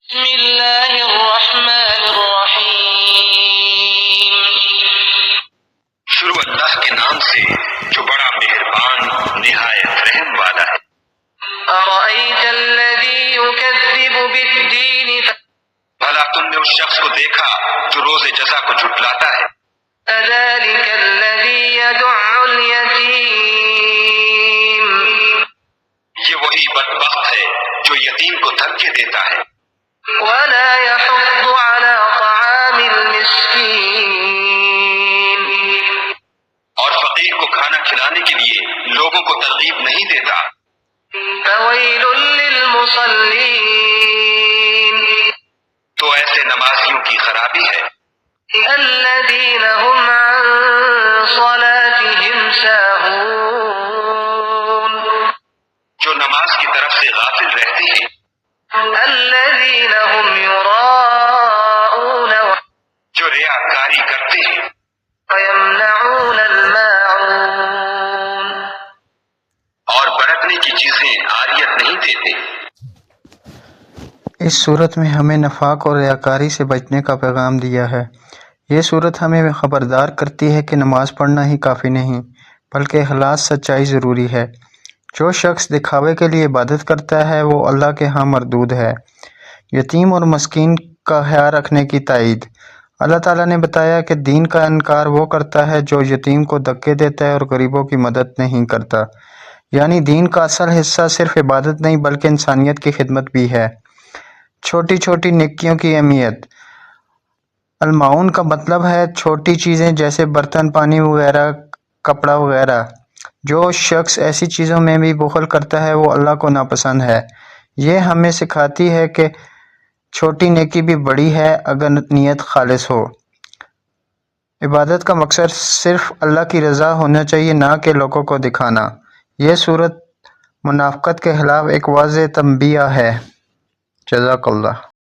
بسم اللہ الرحمن الرحیم۔ شروع اللہ کے نام سے جو بڑا مہربان نہایت رحم والا ہے۔ ارأیت الذی یکذب بالدین بھلا تم نے اس شخص کو دیکھا جو روز جزا کو جھٹلاتا ہے؟ فذلک الذی یدع الیتیم، یہ وہی بدبخت ہے جو یتیم کو دھکے دیتا ہے ولا يحض على طعام المسکین، اور فقیر کو کھانا کھلانے کے لیے لوگوں کو ترغیب نہیں دیتا۔ فویل للمصلین، تو ایسے نمازیوں کی خرابی ہے الذین هم عن صلاتهم ساہون، جو نماز کی طرف سے غافل رہتے ہیں، الذین هم یراؤون جو ریاکاری کرتے ہیں ویمنعون الماعون، اور برتنے کی چیزیں عاریت نہیں دیتے۔ اس صورت میں ہمیں نفاق اور ریاکاری سے بچنے کا پیغام دیا ہے۔ یہ صورت ہمیں خبردار کرتی ہے کہ نماز پڑھنا ہی کافی نہیں، بلکہ اخلاص سچائی ضروری ہے۔ جو شخص دکھاوے کے لیے عبادت کرتا ہے وہ اللہ کے ہاں مردود ہے۔ یتیم اور مسکین کا خیال رکھنے کی تائید۔ اللہ تعالیٰ نے بتایا کہ دین کا انکار وہ کرتا ہے جو یتیم کو دھکے دیتا ہے اور غریبوں کی مدد نہیں کرتا، یعنی دین کا اصل حصہ صرف عبادت نہیں بلکہ انسانیت کی خدمت بھی ہے۔ چھوٹی چھوٹی نیکیوں کی اہمیت۔ المعون کا مطلب ہے چھوٹی چیزیں جیسے برتن، پانی وغیرہ، کپڑا وغیرہ۔ جو شخص ایسی چیزوں میں بھی بخل کرتا ہے وہ اللہ کو ناپسند ہے۔ یہ ہمیں سکھاتی ہے کہ چھوٹی نیکی بھی بڑی ہے اگر نیت خالص ہو۔ عبادت کا مقصد صرف اللہ کی رضا ہونا چاہیے، نہ کہ لوگوں کو دکھانا۔ یہ صورت منافقت کے خلاف ایک واضح تنبیہ ہے۔ جزاک اللہ۔